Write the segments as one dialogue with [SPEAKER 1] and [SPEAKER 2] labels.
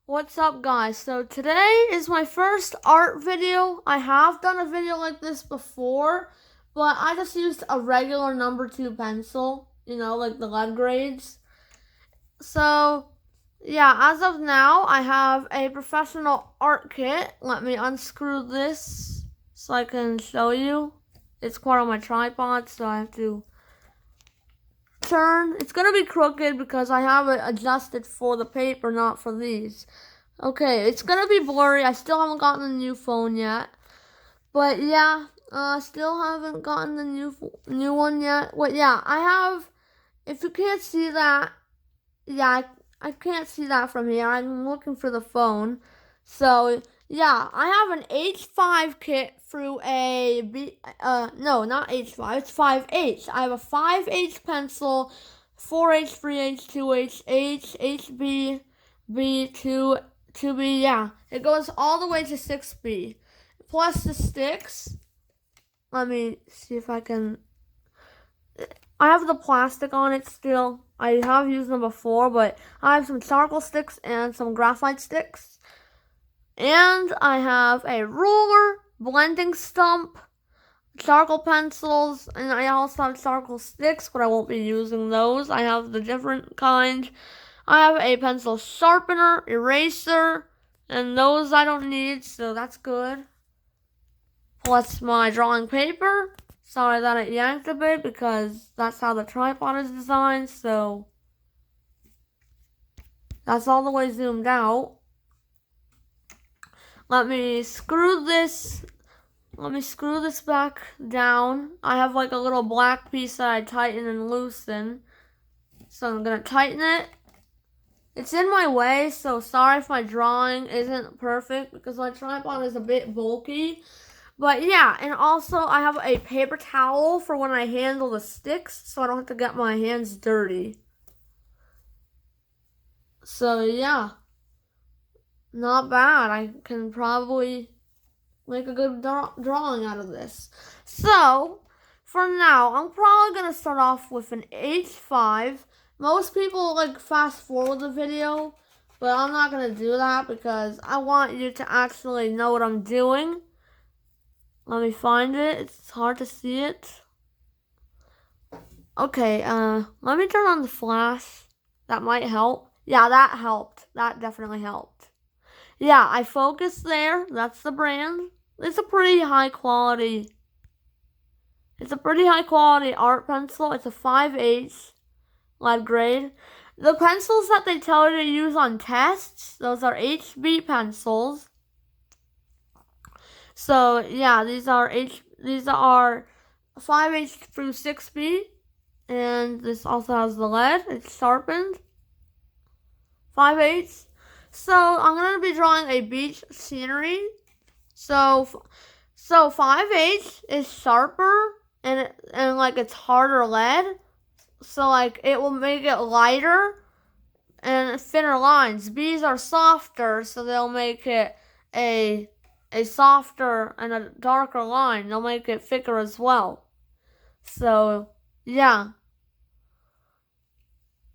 [SPEAKER 1] What's up, guys? So today is my first art video. I have done a video like this before, but I just used a regular number 2 pencil, like the lead grades. So yeah, as of now, I have a professional art kit. Let me unscrew this so I can show you. It's quite on my tripod, so I have to turn. It's gonna be crooked because I have it adjusted for the paper, not for these. Okay, it's gonna be blurry. I still haven't gotten the new phone yet. But yeah, still haven't gotten the new one yet. But yeah, I have. If you can't see that, yeah, I can't see that from here. I'm looking for the phone. So yeah, I have an H5 kit through a no, not H5. It's 5H. I have a 5H pencil, 4H, 3H, 2H, HB, B2. 2B, yeah. It goes all the way to 6B. Plus the sticks. Let me see if I can. I have the plastic on it still. I have used them before, but I have some charcoal sticks and some graphite sticks. And I have a ruler, blending stump, charcoal pencils, and I also have charcoal sticks, but I won't be using those. I have the different kind. I have a pencil sharpener, eraser, and those I don't need, so that's good. Plus my drawing paper. Sorry that it yanked a bit because that's how the tripod is designed, so that's all the way zoomed out. Let me screw this back down. I have like a little black piece that I tighten and loosen. So I'm gonna tighten it. It's in my way, so sorry if my drawing isn't perfect because my tripod is a bit bulky. But yeah, and also I have a paper towel for when I handle the sticks so I don't have to get my hands dirty. So yeah, not bad. I can probably make a good drawing out of this. So for now, I'm probably going to start off with an H5. Most people like fast forward the video, but I'm not going to do that because I want you to actually know what I'm doing. Let me find it. It's hard to see it. Okay, let me turn on the flash. That might help. Yeah, that helped. That definitely helped. Yeah, I focused there. That's the brand. It's a pretty high quality art pencil. It's a 5H lead grade. The pencils that they tell you to use on tests, those are HB pencils. So yeah, these are 5H through 6B, and this also has the lead. It's sharpened. 5H. So I'm gonna be drawing a beach scenery. So 5H is sharper and like it's harder lead. So like it will make it lighter and thinner lines. B's are softer, so they'll make it a softer and a darker line. They'll make it thicker as well. So yeah.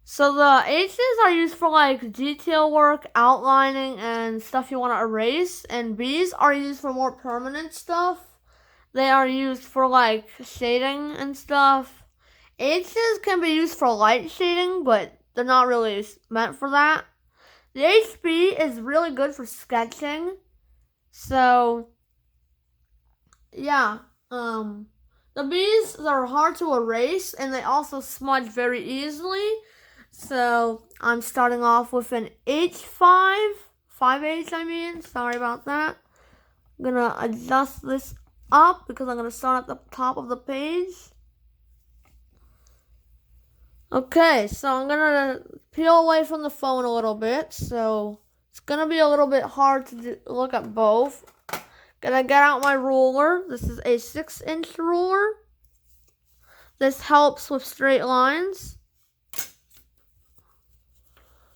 [SPEAKER 1] So the H's are used for like detail work, outlining, and stuff you want to erase, and B's are used for more permanent stuff. They are used for like shading and stuff. H's can be used for light shading, but they're not really meant for that. The HB is really good for sketching. So yeah, the B's are hard to erase and they also smudge very easily. So I'm starting off with an H5, 5H I mean, sorry about that. I'm gonna adjust this up because I'm gonna start at the top of the page. Okay, so I'm gonna peel away from the phone a little bit, so it's gonna be a little bit hard to look at both. Gonna get out my ruler. This is a 6-inch ruler. This helps with straight lines.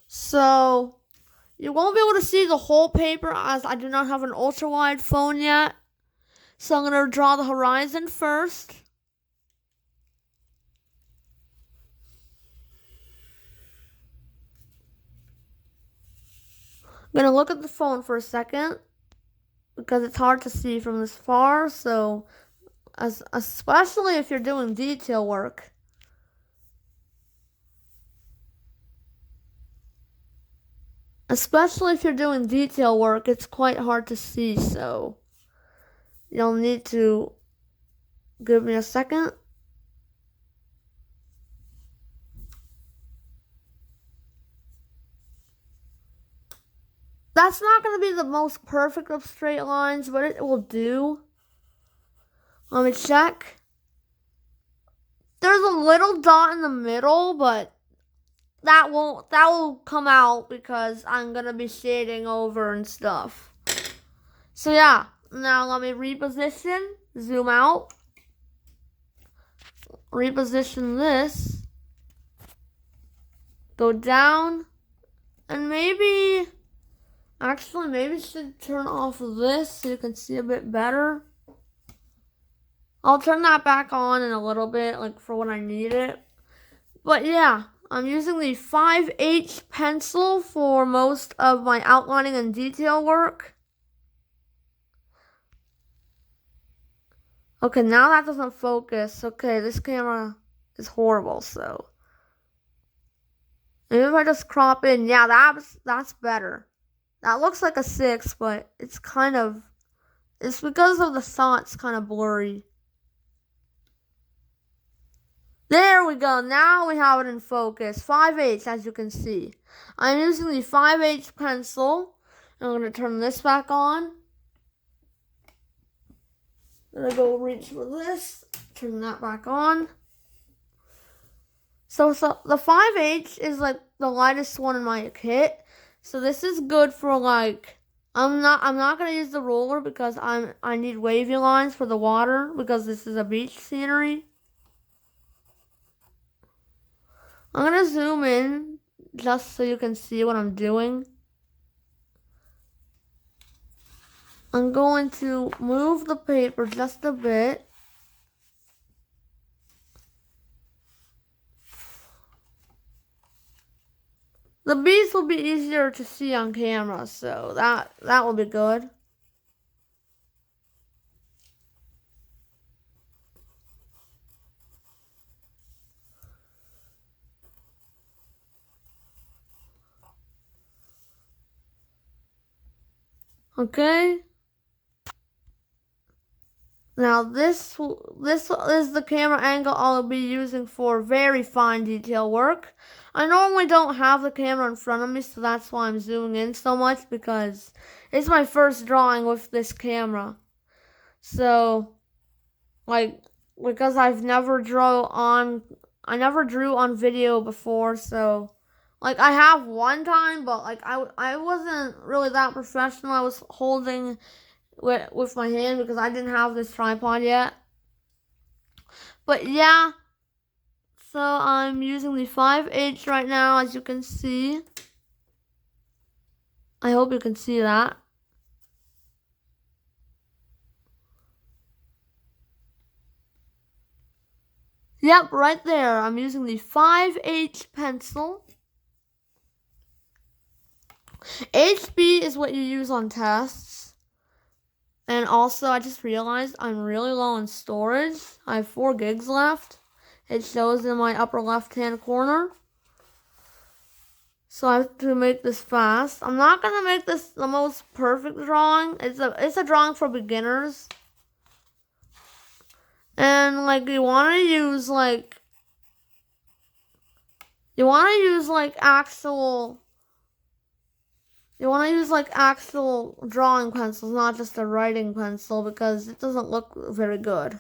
[SPEAKER 1] So you won't be able to see the whole paper as I do not have an ultra wide phone yet. So I'm going to draw the horizon first. I'm gonna look at the phone for a second because it's hard to see from this far, so especially if you're doing detail work. Especially if you're doing detail work, it's quite hard to see, so you'll need to give me a second. That's not going to be the most perfect of straight lines, but it will do. Let me check. There's a little dot in the middle, but that will come out because I'm going to be shading over and stuff. So yeah, now let me reposition, zoom out, reposition this, go down, and maybe should turn off this so you can see a bit better. I'll turn that back on in a little bit, like for when I need it. But yeah, I'm using the 5H pencil for most of my outlining and detail work. Okay, now that doesn't focus. Okay, this camera is horrible, so maybe if I just crop in, yeah, that's better. That looks like a 6, but it's because of the thought, it's kind of blurry. There we go. Now we have it in focus. 5H, as you can see. I'm using the 5H pencil. I'm going to turn this back on. I'm going to go reach for this. Turn that back on. So the 5H is like the lightest one in my kit. So this is good for like, I'm not going to use the roller because I need wavy lines for the water because this is a beach scenery. I'm going to zoom in just so you can see what I'm doing. I'm going to move the paper just a bit. The bees will be easier to see on camera, so that will be good. Okay. Now this is the camera angle I'll be using for very fine detail work. I normally don't have the camera in front of me, so that's why I'm zooming in so much, because it's my first drawing with this camera. So, like, because I never drew on video before, so like I have one time, but like I wasn't really that professional. I was holding with my hand because I didn't have this tripod yet. But yeah, so I'm using the 5H right now, as you can see. I hope you can see that. Yep, right there. I'm using the 5H pencil. HB is what you use on tests. And also, I just realized I'm really low in storage. I have 4 gigs left. It shows in my upper left-hand corner. So I have to make this fast. I'm not going to make this the most perfect drawing. It's a drawing for beginners. And like you want to use actual drawing pencils, not just a writing pencil, because it doesn't look very good.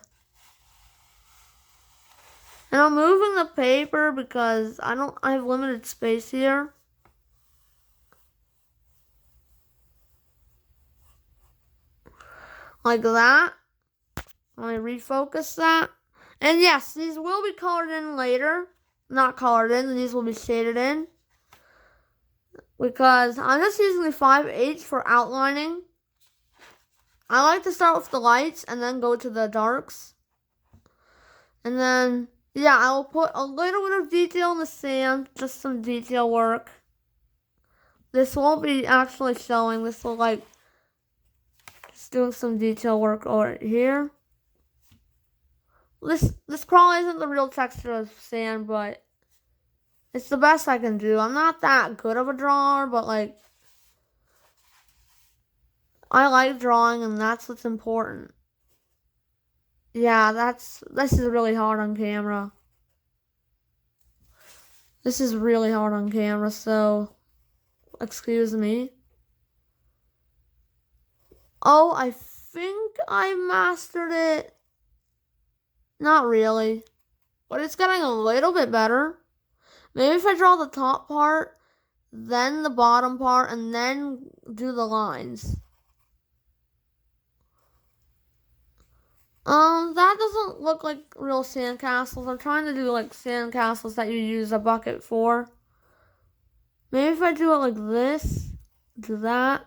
[SPEAKER 1] And I'm moving the paper because I have limited space here. Like that. Let me refocus that. And yes, these will be colored in later. Not colored in, these will be shaded in. Because I'm just using the 5H for outlining. I like to start with the lights and then go to the darks. And then, yeah, I'll put a little bit of detail in the sand, just some detail work. this won't be actually showing. This will like just doing some detail work over here. This probably isn't the real texture of sand, but it's the best I can do. I'm not that good of a drawer, but like I like drawing, and that's what's important. Yeah, this is really hard on camera. This is really hard on camera, so excuse me. Oh, I think I mastered it. Not really, but it's getting a little bit better. Maybe if I draw the top part, then the bottom part, and then do the lines. That doesn't look like real sandcastles. I'm trying to do like sandcastles that you use a bucket for. Maybe if I do it like this, do that.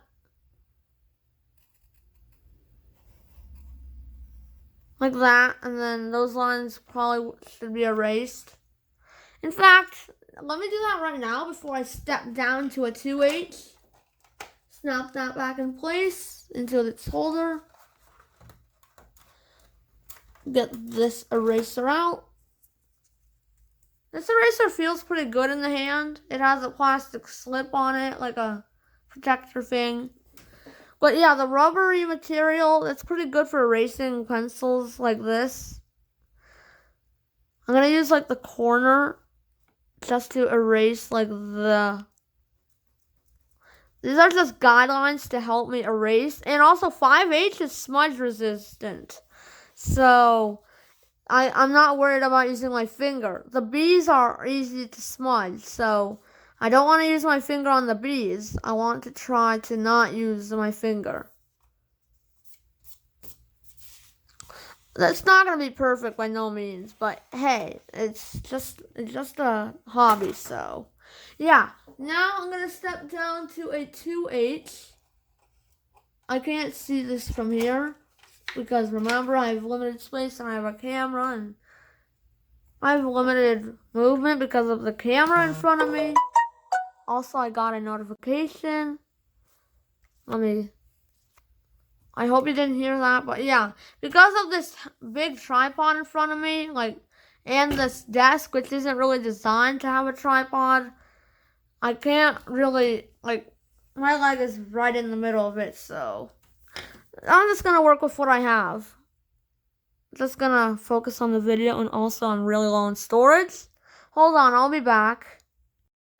[SPEAKER 1] Like that, and then those lines probably should be erased. In fact, let me do that right now before I step down to a 2H. Snap that back in place into its holder. Get this eraser out. This eraser feels pretty good in the hand. It has a plastic slip on it, like a protector thing. But yeah, the rubbery material, it's pretty good for erasing pencils like this. I'm going to use like the corner just to erase like the... These are just guidelines to help me erase. And also 5H is smudge resistant. So I'm not worried about using my finger. The B's are easy to smudge, so I don't want to use my finger on the B's. I want to try to not use my finger. That's not going to be perfect by no means, but hey, it's just a hobby, so yeah. Now I'm going to step down to a 2H. I can't see this from here because remember I have limited space and I have a camera and I have limited movement because of the camera in front of me. Also, I got a notification. I hope you didn't hear that, but yeah. Because of this big tripod in front of me, and this desk, which isn't really designed to have a tripod, I can't really, my leg is right in the middle of it, so I'm just gonna work with what I have. Just gonna focus on the video and also on really low on storage. Hold on, I'll be back.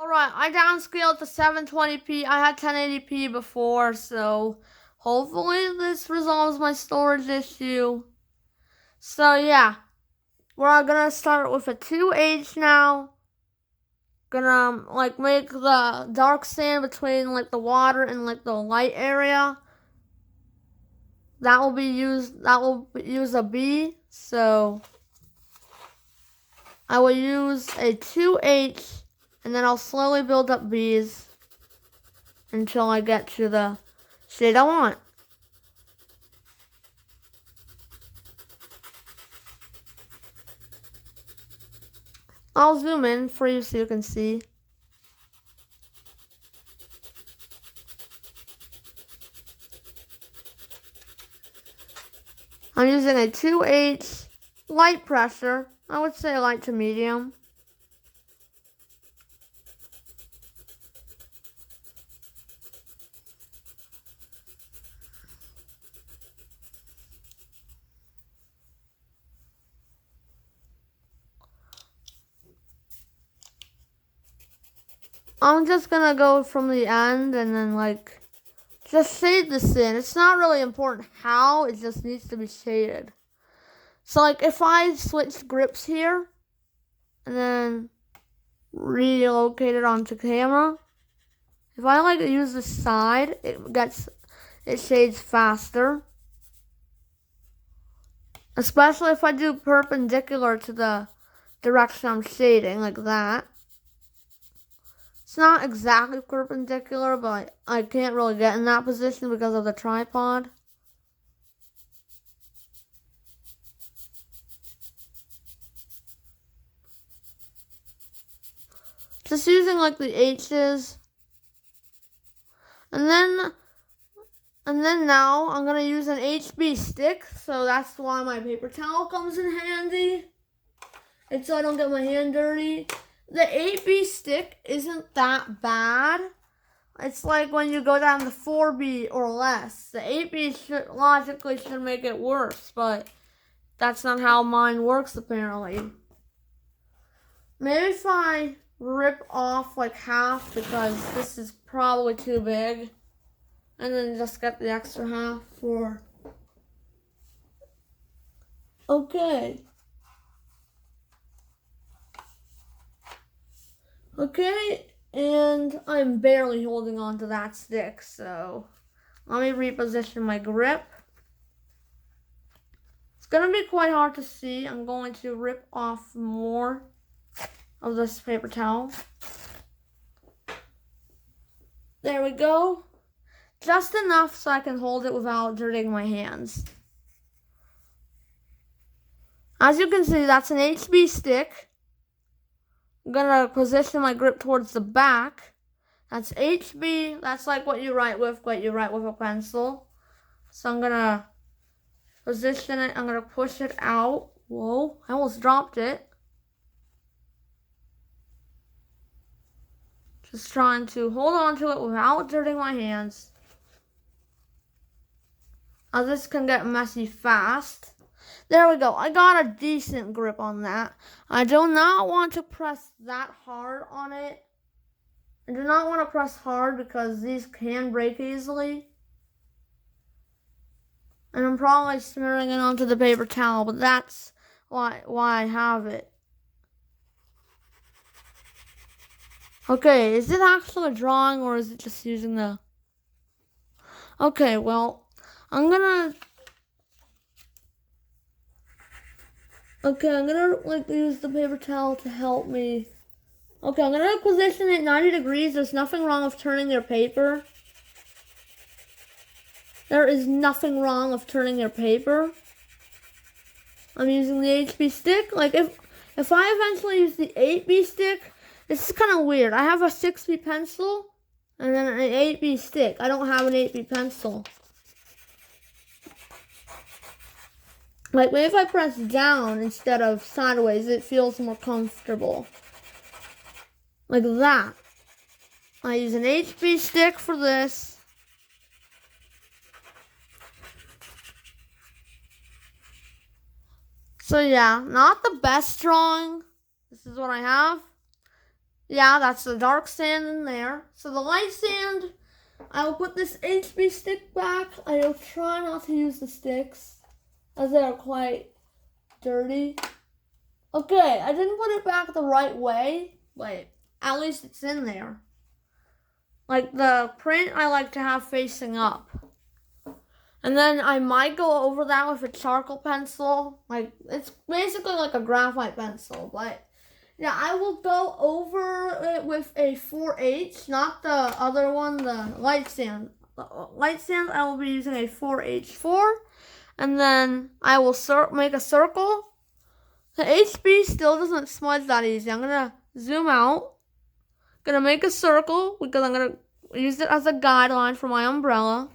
[SPEAKER 1] Alright, I downscaled to 720p. I had 1080p before, so hopefully this resolves my storage issue. So yeah, we're gonna start with a 2H now. Gonna make the dark sand between the water and the light area. That will use a B, so I will use a 2H, and then I'll slowly build up B's until I get to the shade I want. I'll zoom in for you so you can see. I'm using a 2H light pressure. I would say light to medium. I'm just gonna go from the end and then just shade this in. It's not really important how, it just needs to be shaded. So if I switch grips here and then relocate it onto camera, if I use the side, it shades faster. Especially if I do perpendicular to the direction I'm shading, like that. It's not exactly perpendicular, but I can't really get in that position because of the tripod. Just using the H's. And then now I'm gonna use an HB stick, so that's why my paper towel comes in handy. It's so I don't get my hand dirty. The 8B stick isn't that bad. It's like when you go down to 4B or less. The 8B logically should make it worse, but that's not how mine works apparently. Maybe if I rip off like half, because this is probably too big, and then just get the extra half for... Okay. Okay, and I'm barely holding on to that stick, so let me reposition my grip. It's gonna be quite hard to see. I'm going to rip off more of this paper towel. There we go. Just enough so I can hold it without dirtying my hands. As you can see, that's an HB stick. I'm gonna position my grip towards the back. That's HB, that's like what you write with a pencil. So I'm gonna position it, I'm gonna push it out. Whoa, I almost dropped it. Just trying to hold on to it without dirtying my hands. Now this can get messy fast. There we go. I got a decent grip on that. I do not want to press that hard on it. I do not want to press hard because these can break easily. And I'm probably smearing it onto the paper towel, but that's why I have it. Okay, is it actually a drawing or is it just using the... Okay, well, I'm gonna like use the paper towel to help me. Okay, I'm gonna position it 90 degrees. There's nothing wrong with turning your paper. There is nothing wrong with turning your paper. I'm using the HB stick. Like if I eventually use the 8B stick, this is kind of weird. I have a 6B pencil and then an 8B stick. I don't have an 8B pencil. Like maybe if I press down instead of sideways, it feels more comfortable. Like that. I use an HB stick for this. So yeah, not the best drawing. This is what I have. Yeah, that's the dark sand in there. So the light sand, I will put this HB stick back. I will try not to use the sticks, as they are quite dirty. Okay, I didn't put it back the right way, but at least it's in there. Like the print I like to have facing up. And then I might go over that with a charcoal pencil. Like, it's basically like a graphite pencil, but yeah, I will go over it with a 4H, not the other one, the light sand. The light sand, I will be using a 4H4. And then I will make a circle. The HB still doesn't smudge that easy. I'm gonna zoom out. Gonna make a circle because I'm gonna use it as a guideline for my umbrella.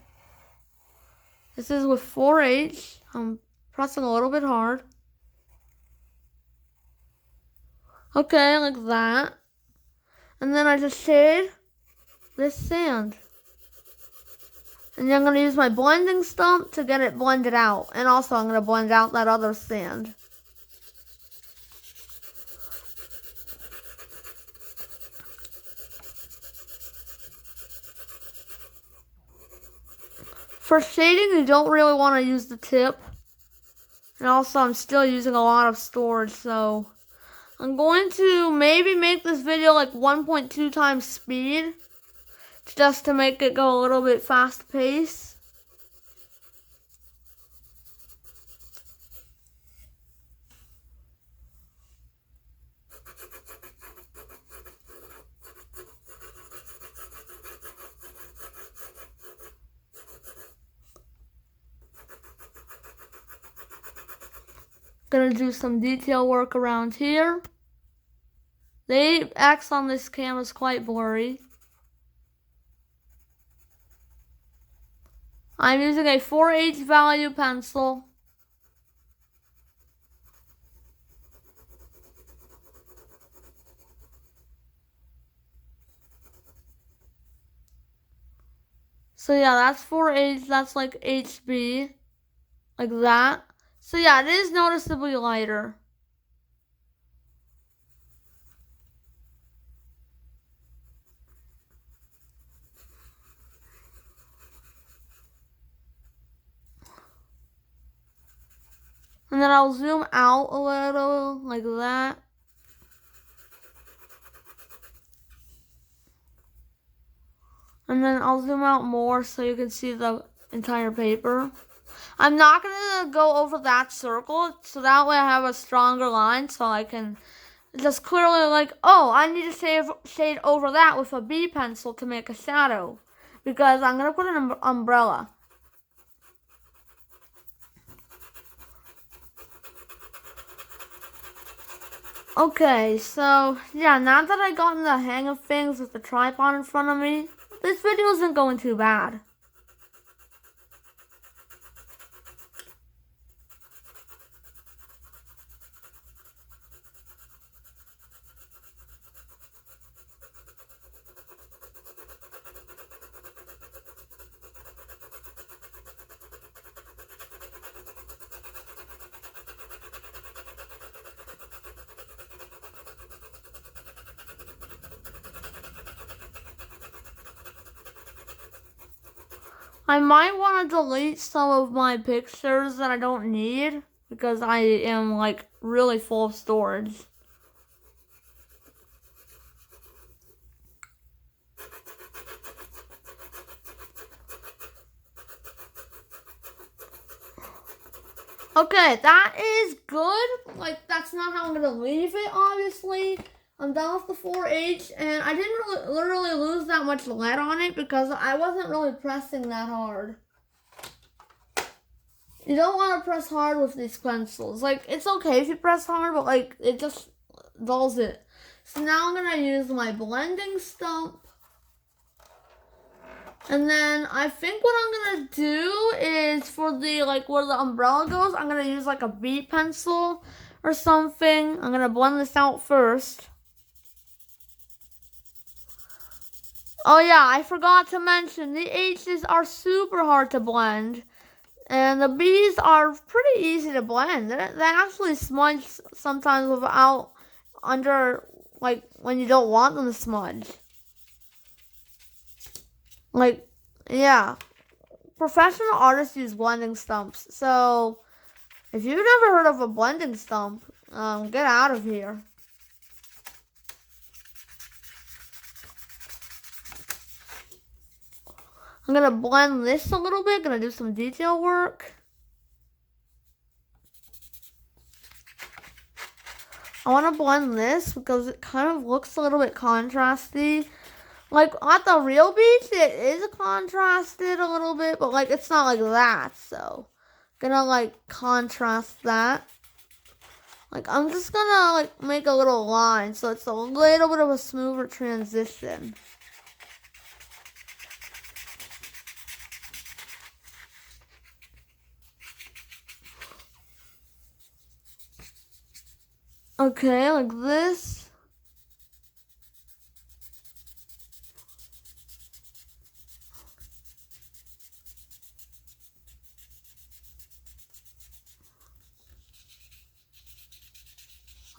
[SPEAKER 1] This is with 4H. I'm pressing a little bit hard. Okay, like that. And then I just shade this sand. And then I'm going to use my blending stump to get it blended out. And also I'm going to blend out that other sand. For shading, you don't really want to use the tip. And also I'm still using a lot of storage, so I'm going to maybe make this video like 1.2 times speed, just to make it go a little bit fast paced. Gonna do some detail work around here. The X on this camera is quite blurry. I'm using a 4H value pencil. So yeah, that's 4H, that's like HB, like that. So yeah, it is noticeably lighter. And then I'll zoom out a little, like that. And then I'll zoom out more so you can see the entire paper. I'm not going to go over that circle, so that way I have a stronger line so I can just clearly like, oh, I need to shade over that with a B pencil to make a shadow. Because I'm going to put an umbrella. Okay, so yeah, now that I gotten the hang of things with the tripod in front of me, this video isn't going too bad. I might want to delete some of my pictures that I don't need because I am like really full of storage. Okay, that is good. Like, that's not how I'm gonna leave it, obviously. I'm done with the 4H, and I didn't literally lose that much lead on it because I wasn't really pressing that hard. You don't want to press hard with these pencils. Like, it's okay if you press hard, but like, it just dulls it. So now I'm gonna use my blending stump. And then I think what I'm gonna do is for the, like, where the umbrella goes, I'm gonna use like a B pencil or something. I'm gonna blend this out first. Oh yeah, I forgot to mention, the H's are super hard to blend. And the B's are pretty easy to blend. They actually smudge sometimes without under, like, when you don't want them to smudge. Like, yeah. Professional artists use blending stumps. So, if you've never heard of a blending stump, get out of here. I'm going to blend this a little bit. Going to do some detail work. I want to blend this because it kind of looks a little bit contrasty. Like, at the real beach, it is contrasted a little bit, but, like, it's not like that, so. Gonna, like, contrast that. Like, I'm just gonna, like, make a little line so it's a little bit of a smoother transition. Okay, like this.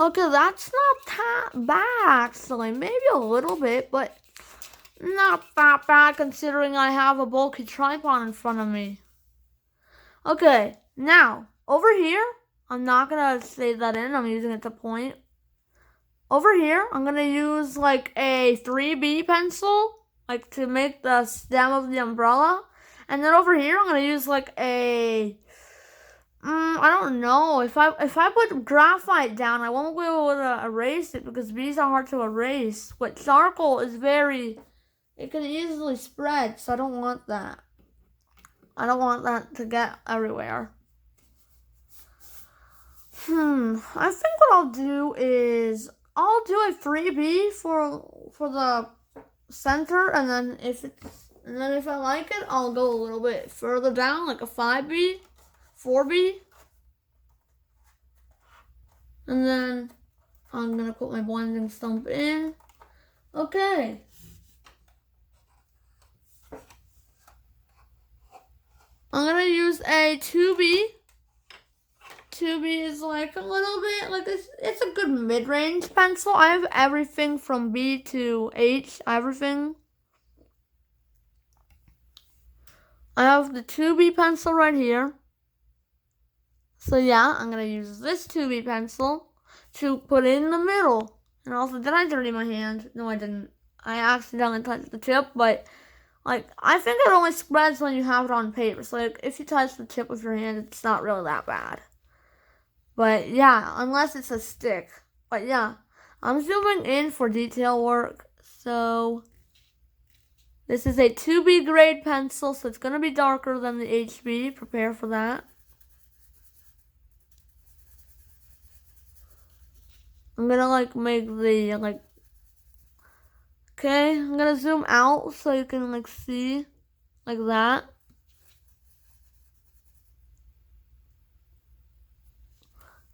[SPEAKER 1] Okay, that's not that bad, actually. Maybe a little bit, but not that bad considering I have a bulky tripod in front of me. Okay, now, over here, I'm not gonna save that in. I'm using it to point. Over here, I'm gonna use like a 3B pencil, like to make the stem of the umbrella. And then over here, I'm gonna use like a, I don't know. If I put graphite down, I won't be able to erase it because these are hard to erase. But charcoal is it can easily spread, so I don't want that. I don't want that to get everywhere. I think what I'll do is I'll do a 3B for the center, and then if it's And then if I like it, I'll go a little bit further down, like a 5B, 4B. And then I'm gonna put my blending stump in. Okay. I'm gonna use a 2B. 2B is like a little bit, like it's a good mid-range pencil. I have everything from B to H, everything. I have the 2B pencil right here. So yeah, I'm gonna use this 2B pencil to put in the middle. And also, did I dirty my hand? No, I didn't. I accidentally touched the tip, but like, I think it only spreads when you have it on paper. So like, if you touch the tip with your hand, it's not really that bad. But yeah, unless it's a stick. But yeah, I'm zooming in for detail work. So this is a 2B grade pencil, so it's gonna be darker than the HB. Prepare for that. I'm gonna like make the like. Okay, I'm gonna zoom out so you can like see like that.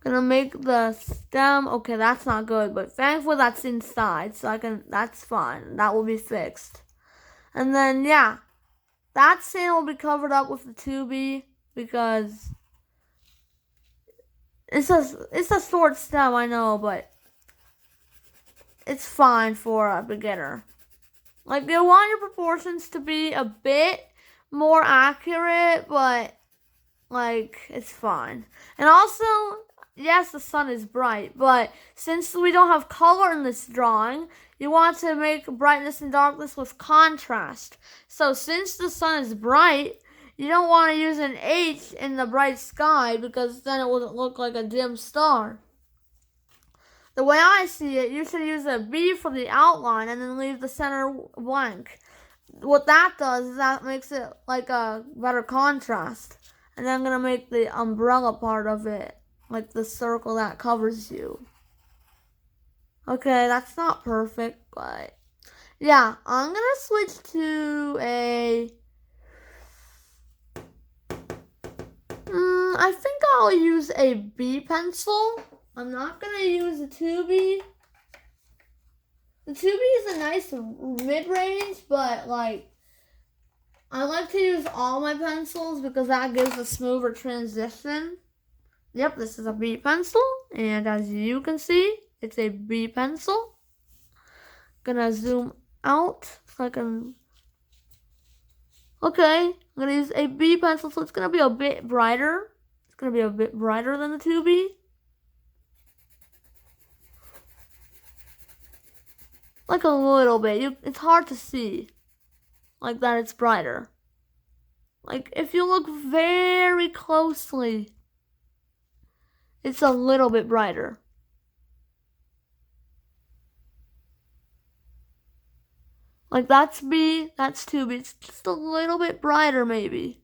[SPEAKER 1] Gonna make the stem. Okay, that's not good, but thankfully that's inside, so that's fine. That will be fixed. And then yeah, that sand will be covered up with the 2B because it's a short stem, I know, but it's fine for a beginner. Like, you want your proportions to be a bit more accurate, but like, it's fine. And also, yes, the sun is bright, but since we don't have color in this drawing, you want to make brightness and darkness with contrast. So since the sun is bright, you don't want to use an H in the bright sky because then it wouldn't look like a dim star. The way I see it, you should use a B for the outline and then leave the center blank. What that does is that makes it like a better contrast. And then I'm going to make the umbrella part of it, like the circle that covers you. Okay, that's not perfect, but yeah, I'm going to switch to a... I think I'll use a B pencil. I'm not going to use a 2B. The 2B is a nice mid-range, but like, I like to use all my pencils because that gives a smoother transition. Yep, this is a B pencil, and as you can see, it's a B pencil. Gonna zoom out so I can... Okay, I'm gonna use a B pencil, so it's gonna be a bit brighter. It's gonna be a bit brighter than the 2B. Like a little bit. It's hard to see. Like that it's brighter. Like if you look very closely, it's a little bit brighter. Like that's B, that's 2B. It's just a little bit brighter maybe.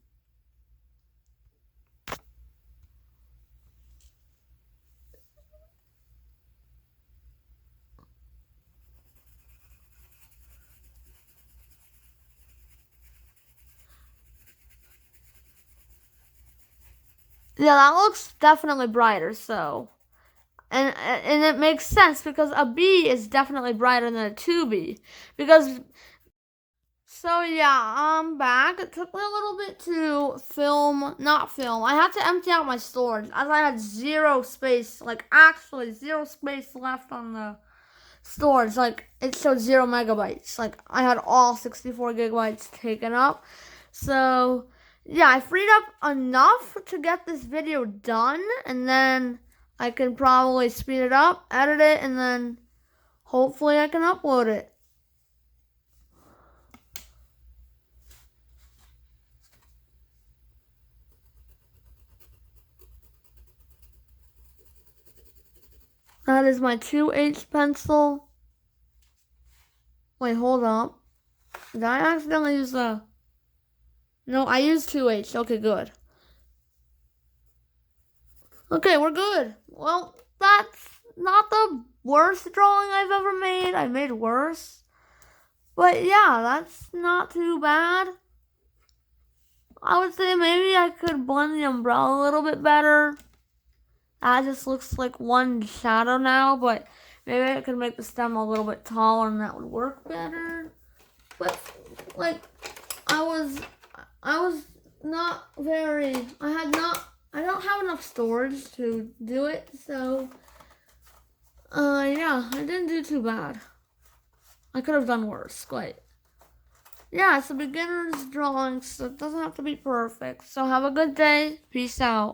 [SPEAKER 1] Yeah, that looks definitely brighter, so. And it makes sense because a B is definitely brighter than a 2B. Because, so yeah, I'm back. It took me a little bit to not film. I had to empty out my storage as I had zero space, like actually zero space left on the storage. Like, it showed 0 megabytes. Like, I had all 64 gigabytes taken up. So, yeah, I freed up enough to get this video done, and then I can probably speed it up, edit it, and then hopefully I can upload it. That is my 2H pencil. Wait, hold up. Did I accidentally use the... No, I used 2H. Okay, good. Okay, we're good. Well, that's not the worst drawing I've ever made. I made worse. But yeah, that's not too bad. I would say maybe I could blend the umbrella a little bit better. That just looks like one shadow now, but maybe I could make the stem a little bit taller and that would work better. But like I was not very I don't have enough storage to do it, so yeah, I didn't do too bad. I could have done worse, but yeah, it's a beginner's drawing, so it doesn't have to be perfect. So have a good day. Peace out.